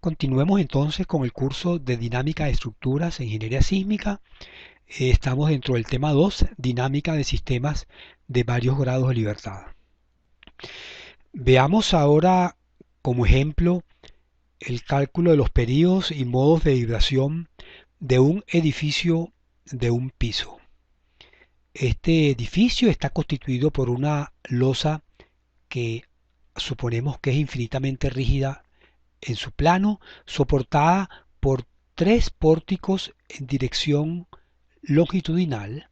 Continuemos entonces con el curso de dinámica de estructuras e ingeniería sísmica. Estamos dentro del tema 2, dinámica de sistemas de varios grados de libertad. Veamos ahora como ejemplo el cálculo de los periodos y modos de vibración de un edificio de un piso. Este edificio está constituido por una losa que suponemos que es infinitamente rígida en su plano, soportada por tres pórticos en dirección longitudinal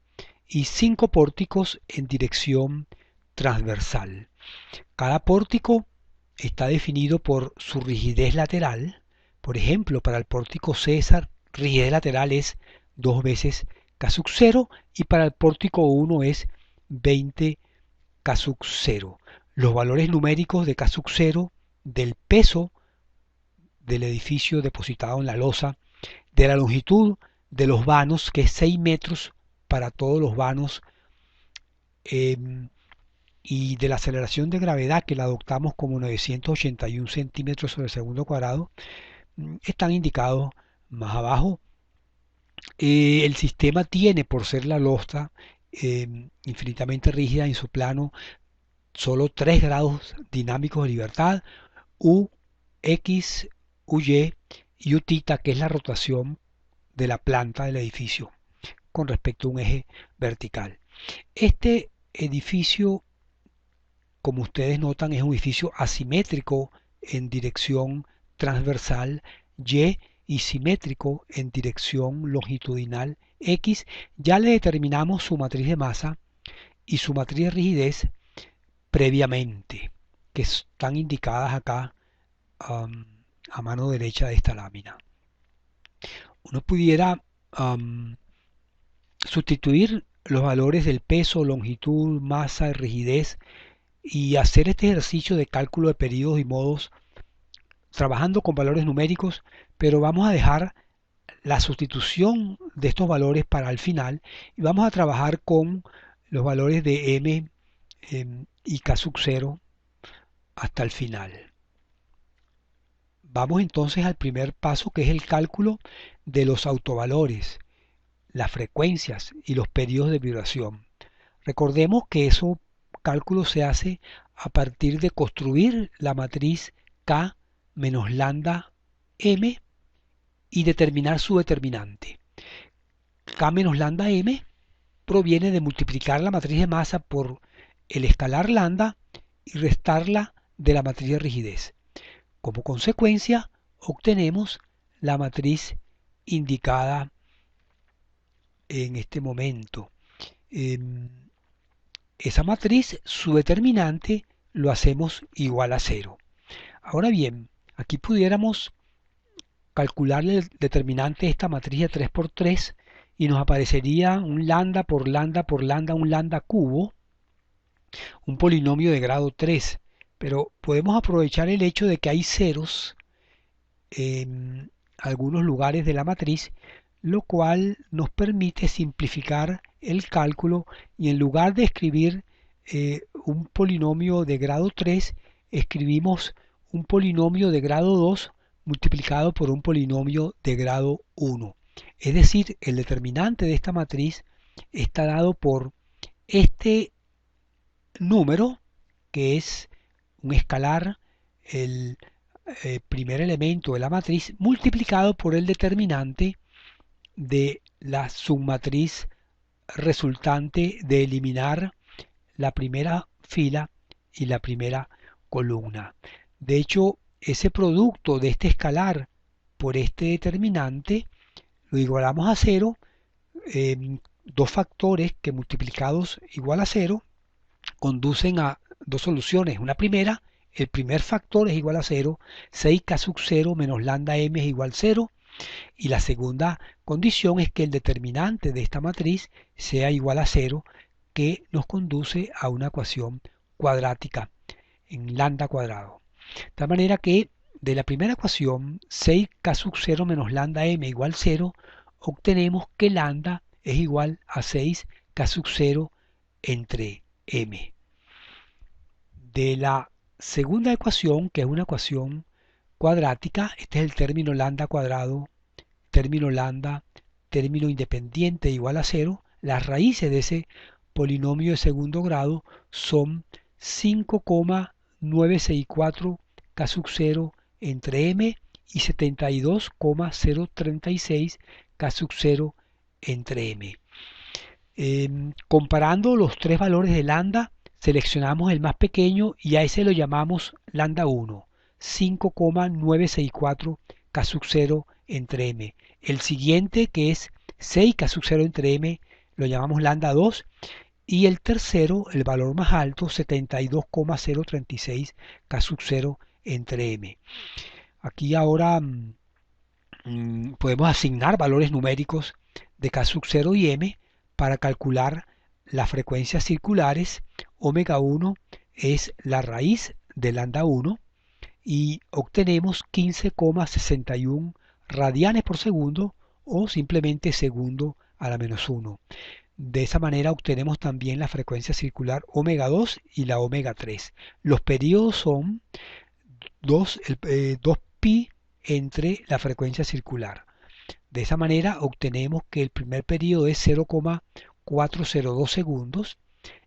y cinco pórticos en dirección transversal. Cada pórtico está definido por su rigidez lateral. Por ejemplo, para el pórtico C esa rigidez lateral es 2 veces K sub 0 y para el pórtico 1 es 20 K sub 0. Los valores numéricos de K sub 0 del peso del edificio depositado en la losa, de la longitud de los vanos, que es 6 metros para todos los vanos, eh, y de la aceleración de gravedad, que la adoptamos como 981 centímetros sobre el segundo cuadrado, están indicados más abajo. El sistema tiene, por ser la losa infinitamente rígida en su plano, solo 3 grados dinámicos de libertad: U, X, UY y Uθ, que es la rotación de la planta del edificio con respecto a un eje vertical. Este edificio, como ustedes notan, es un edificio asimétrico en dirección transversal y simétrico en dirección longitudinal X. Ya le determinamos su matriz de masa y su matriz de rigidez previamente, que están indicadas acá a mano derecha de esta lámina. Uno pudiera sustituir los valores del peso, longitud, masa y rigidez y hacer este ejercicio de cálculo de periodos y modos trabajando con valores numéricos, pero vamos a dejar la sustitución de estos valores para el final y vamos a trabajar con los valores de m y k sub 0 hasta el final. Vamos entonces al primer paso, que es el cálculo de los autovalores, las frecuencias y los periodos de vibración. Recordemos que ese cálculo se hace a partir de construir la matriz K menos lambda M y determinar su determinante. K menos lambda M proviene de multiplicar la matriz de masa por el escalar lambda y restarla de la matriz de rigidez. Como consecuencia, obtenemos la matriz indicada en este momento. Esa matriz, su determinante, lo hacemos igual a 0. Ahora bien, aquí pudiéramos calcular el determinante de esta matriz de 3 por 3 y nos aparecería un lambda por lambda por lambda, un lambda cubo, un polinomio de grado 3. Pero podemos aprovechar el hecho de que hay ceros en algunos lugares de la matriz, lo cual nos permite simplificar el cálculo y en lugar de escribir un polinomio de grado 3, escribimos un polinomio de grado 2 multiplicado por un polinomio de grado 1. Es decir, el determinante de esta matriz está dado por este número, que es un escalar, el primer elemento de la matriz, multiplicado por el determinante de la submatriz resultante de eliminar la primera fila y la primera columna. De hecho, ese producto de este escalar por este determinante lo igualamos a 0, dos factores que multiplicados igual a 0 conducen a dos soluciones. Una primera, el primer factor es igual a 0, 6k sub 0 menos lambda m es igual a 0, y la segunda condición es que el determinante de esta matriz sea igual a 0, que nos conduce a una ecuación cuadrática en lambda cuadrado. De tal manera que de la primera ecuación, 6k sub 0 menos lambda m igual a 0, obtenemos que lambda es igual a 6k sub 0 entre m. De la segunda ecuación, que es una ecuación cuadrática. Este es el término lambda cuadrado, término lambda, término independiente igual a cero. Las raíces de ese polinomio de segundo grado son 5,964 k sub 0 entre m y 72,036 k sub 0 entre m. Comparando los tres valores de lambda, seleccionamos el más pequeño y a ese lo llamamos lambda 1, 5,964 k sub 0 entre m. El siguiente, que es 6 k sub 0 entre m, lo llamamos lambda 2. Y el tercero, el valor más alto, 72,036 k sub 0 entre m. Aquí ahora podemos asignar valores numéricos de k sub 0 y m para calcular las frecuencias circulares. Omega 1 es la raíz de lambda 1 y obtenemos 15,61 radianes por segundo o simplemente segundo a la menos 1. De esa manera obtenemos también la frecuencia circular omega 2 y la omega 3. Los periodos son 2pi entre la frecuencia circular. De esa manera obtenemos que el primer periodo es 0,402 segundos,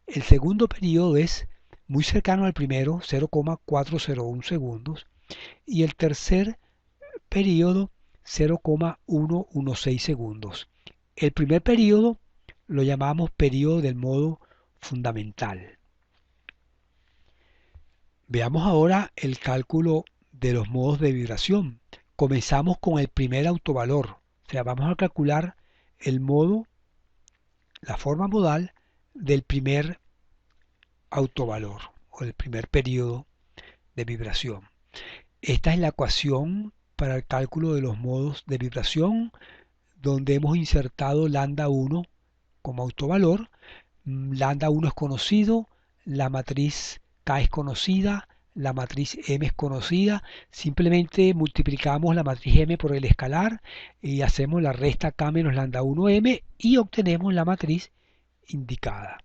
el segundo periodo es muy cercano al primero, 0,401 segundos, y el tercer periodo 0,116 segundos. El primer periodo lo llamamos periodo del modo fundamental. Veamos ahora el cálculo de los modos de vibración. Comenzamos con el primer autovalor, o sea, vamos a calcular el modo, la forma modal del primer autovalor o el primer periodo de vibración. Esta es la ecuación para el cálculo de los modos de vibración, donde hemos insertado lambda 1 como autovalor. Lambda 1 es conocido, la matriz K es conocida, la matriz M es conocida. Simplemente multiplicamos la matriz M por el escalar y hacemos la resta K menos lambda 1M y obtenemos la matriz indicada.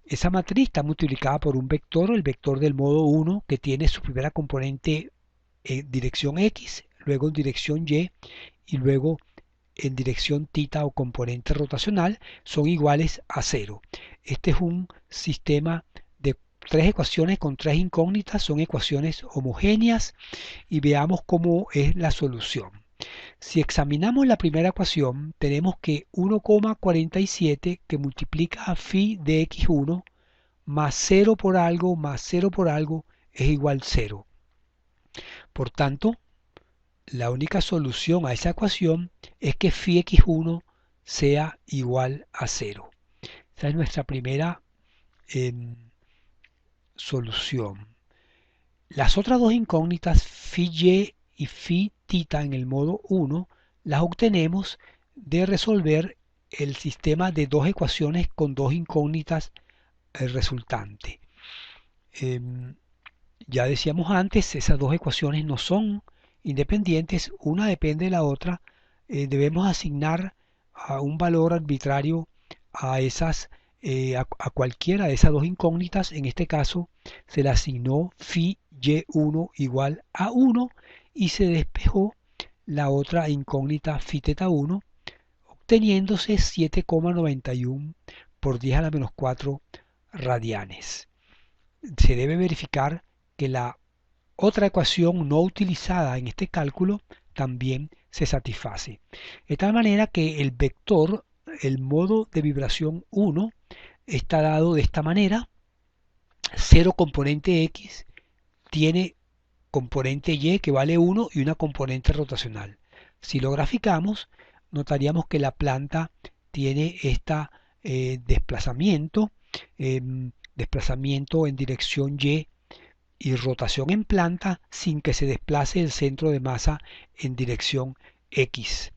Esa matriz está multiplicada por un vector, el vector del modo 1, que tiene su primera componente en dirección X, luego en dirección Y y luego en dirección θ o componente rotacional, son iguales a 0. Este es un sistema de tres ecuaciones con tres incógnitas, son ecuaciones homogéneas y veamos cómo es la solución. Si examinamos la primera ecuación, tenemos que 1,47 que multiplica a phi de x1 más 0 por algo más 0 por algo es igual a 0. Por tanto, la única solución a esa ecuación es que phi x1 sea igual a 0. Esa es nuestra primera solución. Las otras dos incógnitas, phi y y phi θ en el modo 1, las obtenemos de resolver el sistema de dos ecuaciones con dos incógnitas resultante. Ya decíamos antes, esas dos ecuaciones no son independientes, una depende de la otra. Debemos asignar a un valor arbitrario a a cualquiera de esas dos incógnitas. En este caso se le asignó phi y1 igual a 1 y se despejó la otra incógnita phi θ1, obteniéndose 7,91 por 10 a la menos 4 radianes. Se debe verificar que la otra ecuación no utilizada en este cálculo también se satisface. De tal manera que el vector, el modo de vibración 1, está dado de esta manera. 0 componente X tiene componente Y que vale 1 y una componente rotacional. Si lo graficamos, notaríamos que la planta tiene este desplazamiento en dirección Y y rotación en planta sin que se desplace el centro de masa en dirección X.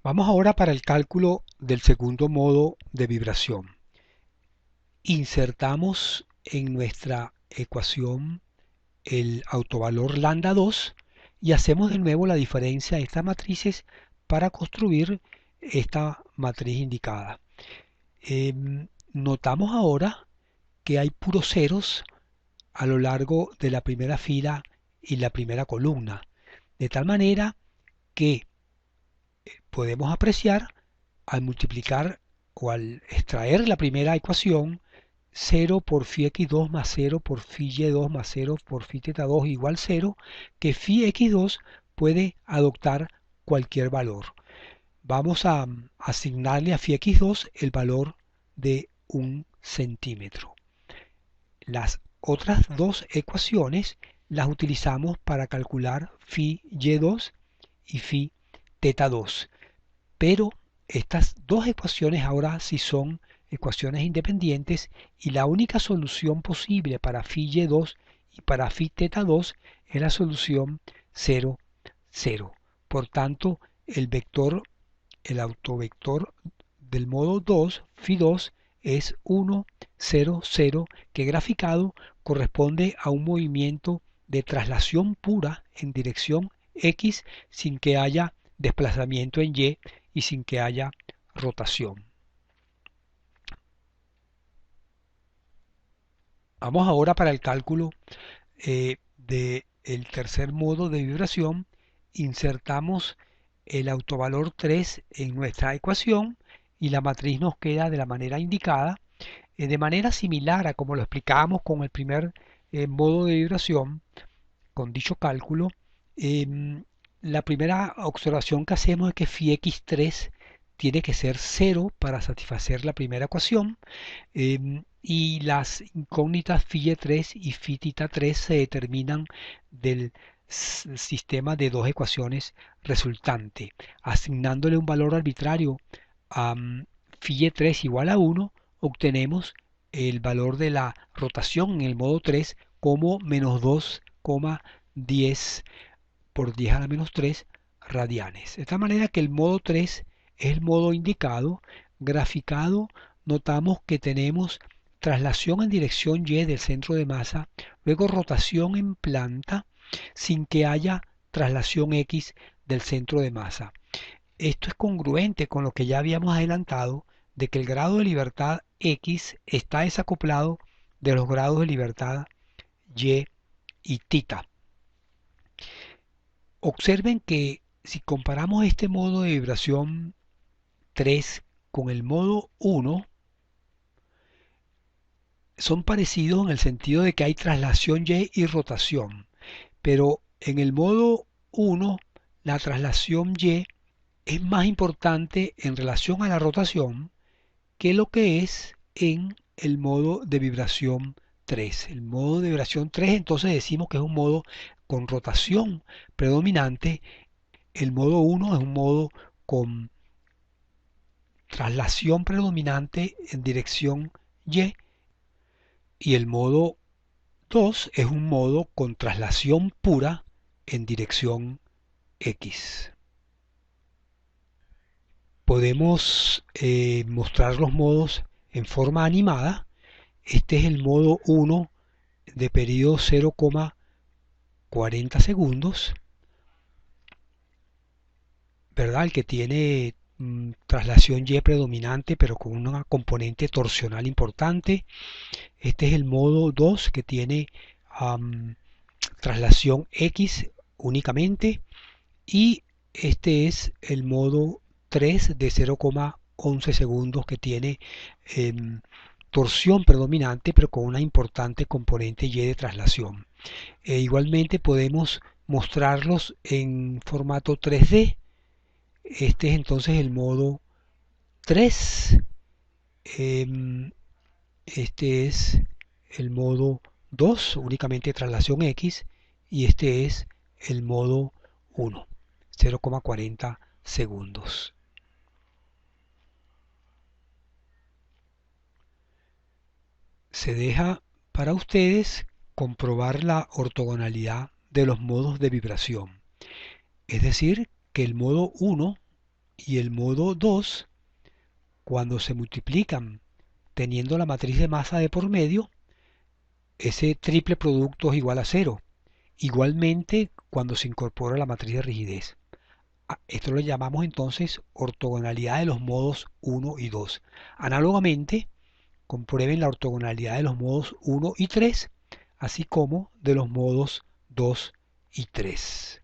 Vamos ahora para el cálculo del segundo modo de vibración. Insertamos en nuestra ecuación el autovalor lambda 2 y hacemos de nuevo la diferencia de estas matrices para construir esta matriz indicada. Notamos ahora que hay puros ceros a lo largo de la primera fila y la primera columna, de tal manera que podemos apreciar al multiplicar o al extraer la primera ecuación, 0 por phi x2 más 0 por phi y2 más 0 por phi θ2 igual 0, que phi x2 puede adoptar cualquier valor. Vamos a asignarle a phi x2 el valor de 1 centímetro. Las otras dos ecuaciones las utilizamos para calcular phi y2 y phi θ2. Pero estas dos ecuaciones ahora sí son ecuaciones independientes y la única solución posible para phi y2 y para phi θ2 es la solución 0, 0. Por tanto, el autovector del modo 2, phi2, es 1, 0, 0, que graficado corresponde a un movimiento de traslación pura en dirección X sin que haya desplazamiento en Y y sin que haya rotación. Vamos ahora para el cálculo del tercer modo de vibración. Insertamos el autovalor 3 en nuestra ecuación y la matriz nos queda de la manera indicada, de manera similar a como lo explicábamos con el primer modo de vibración. Con dicho cálculo, la primera observación que hacemos es que phi x3 tiene que ser 0 para satisfacer la primera ecuación, y las incógnitas phi y3 y phi θ3 se determinan del sistema de dos ecuaciones resultante. Asignándole un valor arbitrario a phi y3 igual a 1, obtenemos el valor de la rotación en el modo 3 como menos 2,10 por 10 a la menos 3 radianes. De esta manera que el modo 3 es el modo indicado. Graficado, notamos que tenemos traslación en dirección Y del centro de masa, luego rotación en planta, sin que haya traslación X del centro de masa. Esto es congruente con lo que ya habíamos adelantado, de que el grado de libertad X está desacoplado de los grados de libertad Y y θ. Observen que si comparamos este modo de vibración 3 con el modo 1, son parecidos en el sentido de que hay traslación Y y rotación, pero en el modo 1 la traslación Y es más importante en relación a la rotación que lo que es en el modo de vibración 3. El modo de vibración 3 entonces decimos que es un modo con rotación predominante. El modo 1 es un modo con traslación predominante en dirección y el modo 2 es un modo con traslación pura en dirección X. Podemos mostrar los modos en forma animada. Este es el modo 1 de periodo 0,40 segundos, ¿verdad? El que tiene traslación Y predominante, pero con una componente torsional importante. Este es el modo 2 que tiene traslación X únicamente. Y este es el modo 3 de 0,11 segundos que tiene torsión predominante, pero con una importante componente Y de traslación. Igualmente podemos mostrarlos en formato 3D. Este es entonces el modo 3. Este es el modo 2, únicamente traslación X, y este es el modo 1, 0,40 segundos. Se deja para ustedes comprobar la ortogonalidad de los modos de vibración. Es decir, que el modo 1 y el modo 2, cuando se multiplican teniendo la matriz de masa de por medio, ese triple producto es igual a 0. Igualmente cuando se incorpora la matriz de rigidez. Esto lo llamamos entonces ortogonalidad de los modos 1 y 2. Análogamente, comprueben la ortogonalidad de los modos 1 y 3 así como de los modos 2 y 3.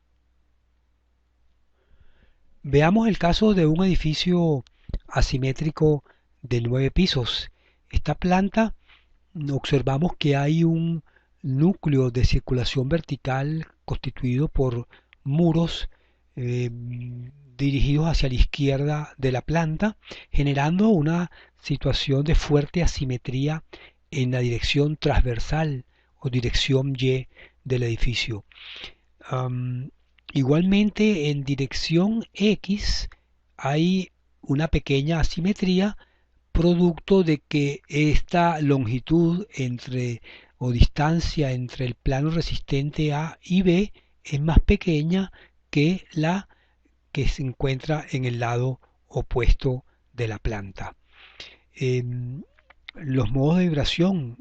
Veamos el caso de un edificio asimétrico de 9 pisos. Esta planta observamos que hay un núcleo de circulación vertical constituido por muros dirigidos hacia la izquierda de la planta, generando una situación de fuerte asimetría en la dirección transversal o dirección Y del edificio. Um, Igualmente en dirección X hay una pequeña asimetría producto de que esta longitud entre o distancia entre el plano resistente A y B es más pequeña que la que se encuentra en el lado opuesto de la planta. Los modos de vibración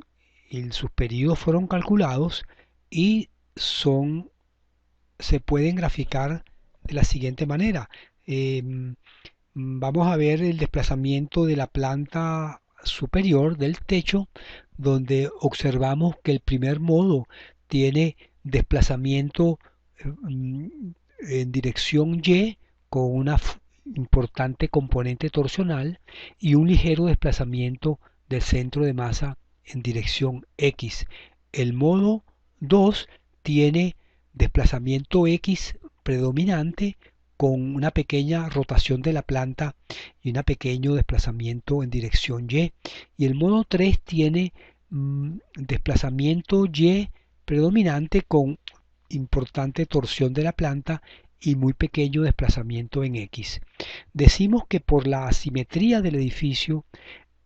y sus periodos fueron calculados y se pueden graficar de la siguiente manera. Vamos a ver el desplazamiento de la planta superior del techo, donde observamos que el primer modo tiene desplazamiento en dirección Y con una importante componente torsional y un ligero desplazamiento del centro de masa en dirección X. El modo 2 tiene desplazamiento X predominante con una pequeña rotación de la planta y un pequeño desplazamiento en dirección Y. Y el modo 3 tiene desplazamiento Y predominante con importante torsión de la planta y muy pequeño desplazamiento en X. Decimos que por la asimetría del edificio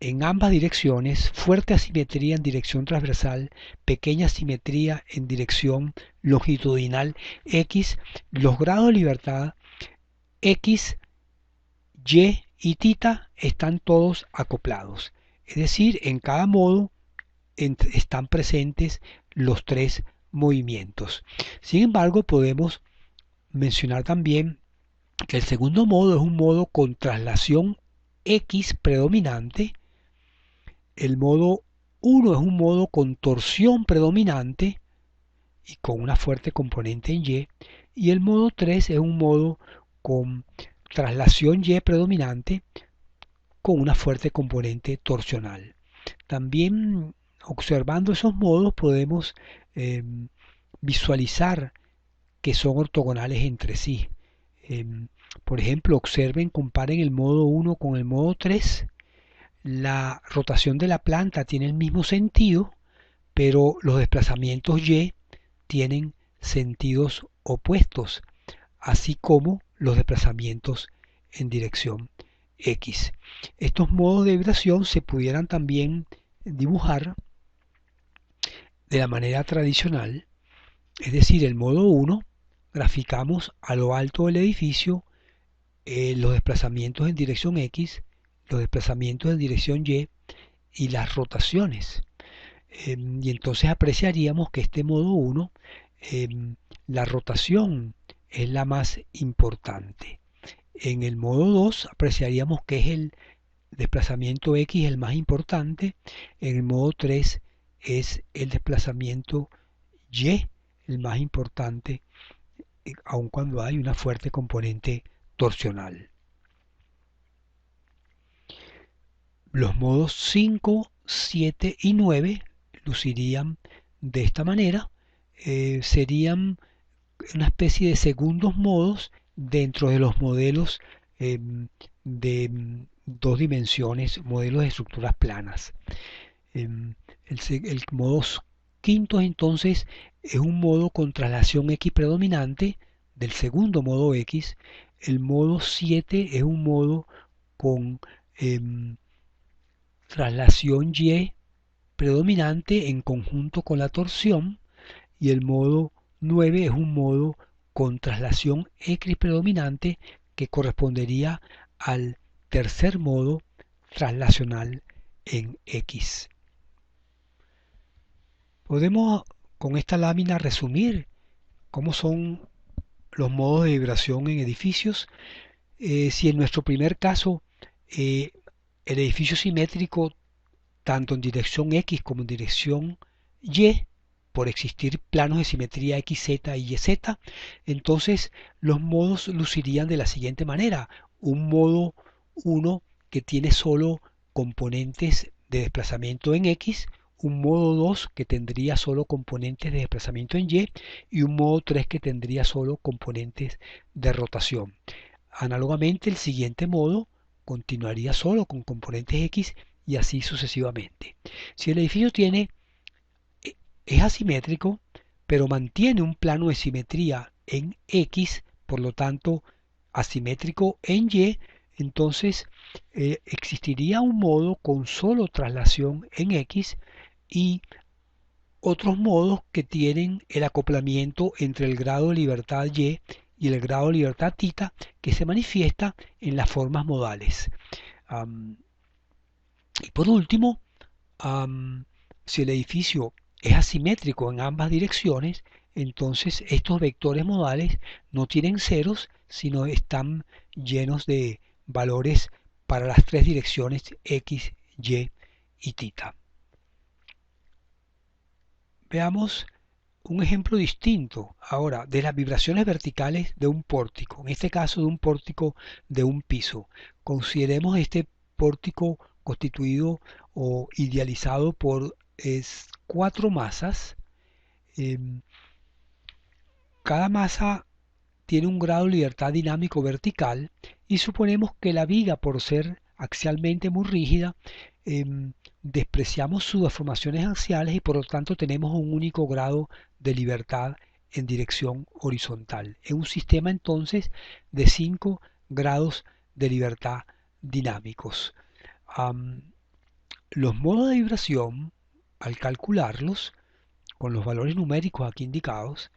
en ambas direcciones, fuerte asimetría en dirección transversal, pequeña asimetría en dirección longitudinal X, los grados de libertad X, Y y θ están todos acoplados. Es decir, en cada modo están presentes los tres movimientos. Sin embargo, podemos mencionar también que el segundo modo es un modo con traslación X predominante. El modo 1 es un modo con torsión predominante y con una fuerte componente en Y. Y el modo 3 es un modo con traslación Y predominante con una fuerte componente torsional. También observando esos modos podemos visualizar que son ortogonales entre sí. Por ejemplo, observen, comparen el modo 1 con el modo 3. La rotación de la planta tiene el mismo sentido, pero los desplazamientos Y tienen sentidos opuestos, así como los desplazamientos en dirección X. Estos modos de vibración se pudieran también dibujar de la manera tradicional, es decir, el modo 1 graficamos a lo alto del edificio los desplazamientos en dirección X, los desplazamientos en dirección y las rotaciones. Y entonces apreciaríamos que este modo 1, la rotación es la más importante. En el modo 2 apreciaríamos que es el desplazamiento X el más importante. En el modo 3 es el desplazamiento Y el más importante, aun cuando hay una fuerte componente torsional. Los modos 5, 7 y 9 lucirían de esta manera. Serían una especie de segundos modos dentro de los modelos de dos dimensiones, modelos de estructuras planas. El modo quinto entonces es un modo con traslación X predominante del segundo modo X. El modo 7 es un modo con traslación Y predominante en conjunto con la torsión, y el modo 9 es un modo con traslación X predominante que correspondería al tercer modo traslacional en X. Podemos con esta lámina resumir cómo son los modos de vibración en edificios. Si en nuestro primer caso el edificio simétrico tanto en dirección X como en dirección Y por existir planos de simetría X, Z y YZ, entonces los modos lucirían de la siguiente manera. Un modo 1 que tiene solo componentes de desplazamiento en X, un modo 2 que tendría solo componentes de desplazamiento en y un modo 3 que tendría solo componentes de rotación. Análogamente, el siguiente modo continuaría solo con componentes X y así sucesivamente. Si el edificio es asimétrico, pero mantiene un plano de simetría en X, por lo tanto asimétrico en Y, entonces existiría un modo con solo traslación en X y otros modos que tienen el acoplamiento entre el grado de libertad y el grado de libertad θ que se manifiesta en las formas modales. Y por último, si el edificio es asimétrico en ambas direcciones, entonces estos vectores modales no tienen ceros, sino están llenos de valores para las tres direcciones X, Y y θ. Veamos un ejemplo distinto ahora de las vibraciones verticales de un pórtico, en este caso de un pórtico de un piso. Consideremos este pórtico constituido o idealizado por cuatro masas. Cada masa tiene un grado de libertad dinámico vertical y suponemos que la viga, por ser axialmente muy rígida, despreciamos sus deformaciones axiales y por lo tanto tenemos un único grado de libertad en dirección horizontal. Es un sistema entonces de 5 grados de libertad dinámicos. Los modos de vibración, al calcularlos con los valores numéricos aquí indicados,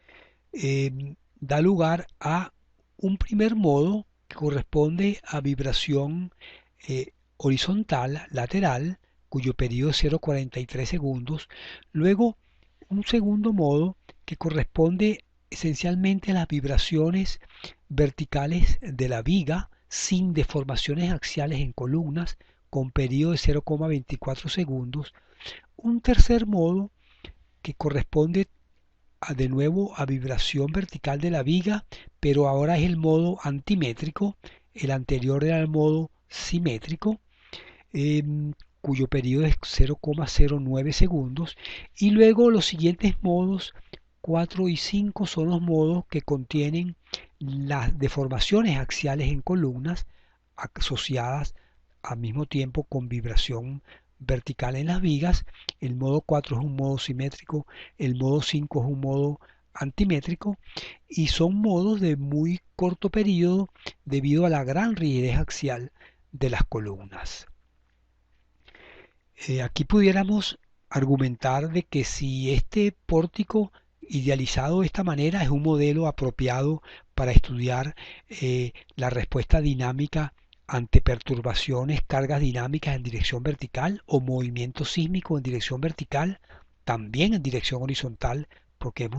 da lugar a un primer modo que corresponde a vibración horizontal, lateral, cuyo periodo es 0,43 segundos. Luego, un segundo modo que corresponde esencialmente a las vibraciones verticales de la viga sin deformaciones axiales en columnas, con periodo de 0,24 segundos. Un tercer modo que corresponde de nuevo a vibración vertical de la viga, pero ahora es el modo antimétrico. El anterior era el modo simétrico, cuyo periodo es 0,09 segundos. Y luego los siguientes modos 4 y 5 son los modos que contienen las deformaciones axiales en columnas asociadas al mismo tiempo con vibración vertical en las vigas. El modo 4 es un modo simétrico, el modo 5 es un modo antimétrico y son modos de muy corto periodo debido a la gran rigidez axial de las columnas. Aquí pudiéramos argumentar de que si este pórtico idealizado de esta manera es un modelo apropiado para estudiar la respuesta dinámica ante perturbaciones, cargas dinámicas en dirección vertical o movimiento sísmico en dirección vertical, también en dirección horizontal, porque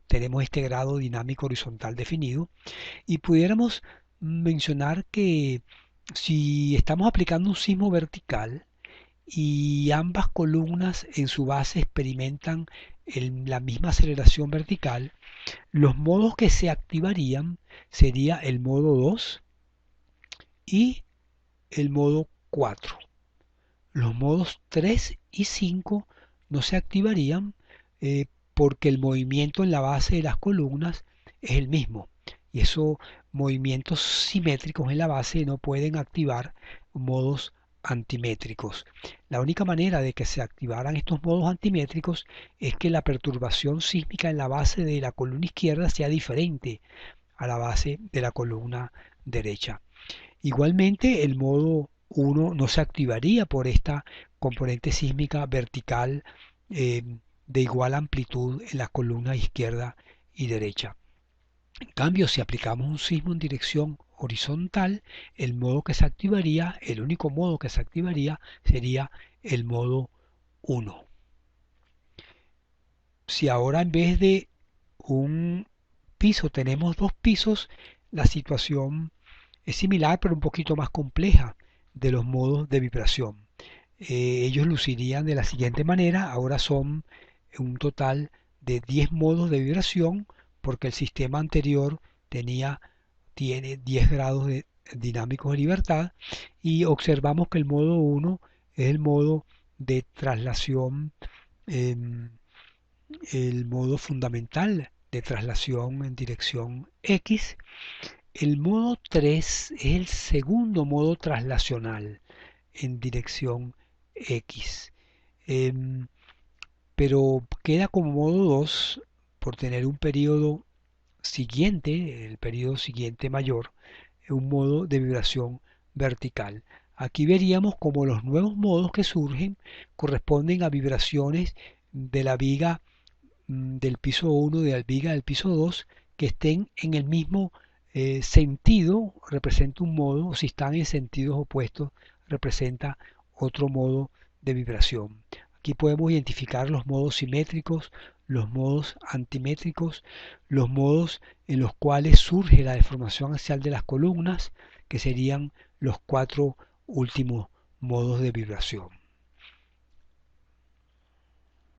tenemos este grado dinámico horizontal definido, y pudiéramos mencionar que si estamos aplicando un sismo vertical y ambas columnas en su base experimentan la misma aceleración vertical, los modos que se activarían sería el modo 2 y el modo 4. Los modos 3 y 5 no se activarían porque el movimiento en la base de las columnas es el mismo. Y esos movimientos simétricos en la base no pueden activar modos antimétricos. La única manera de que se activaran estos modos antimétricos es que la perturbación sísmica en la base de la columna izquierda sea diferente a la base de la columna derecha. Igualmente, el modo 1 no se activaría por esta componente sísmica vertical de igual amplitud en la columna izquierda y derecha. En cambio, si aplicamos un sismo en dirección horizontal, el modo que se activaría, el único modo que se activaría sería el modo 1. Si ahora en vez de un piso tenemos dos pisos, la situación es similar pero un poquito más compleja de los modos de vibración. Ellos lucirían de la siguiente manera, ahora son un total de 10 modos de vibración, porque el sistema anterior tiene 10 grados dinámicos de libertad, y observamos que el modo 1 es el modo de traslación, em, el modo fundamental de traslación en dirección X. El modo 3 es el segundo modo traslacional en dirección X. Em, pero queda como modo 2 por tener un periodo siguiente, el periodo siguiente mayor, un modo de vibración vertical. Aquí veríamos como los nuevos modos que surgen corresponden a vibraciones de la viga del piso 1, de la viga del piso 2, que estén en el mismo sentido, representa un modo, o si están en sentidos opuestos, representa otro modo de vibración. Aquí podemos identificar los modos simétricos, los modos antimétricos, los modos en los cuales surge la deformación axial de las columnas, que serían los 4 últimos modos de vibración.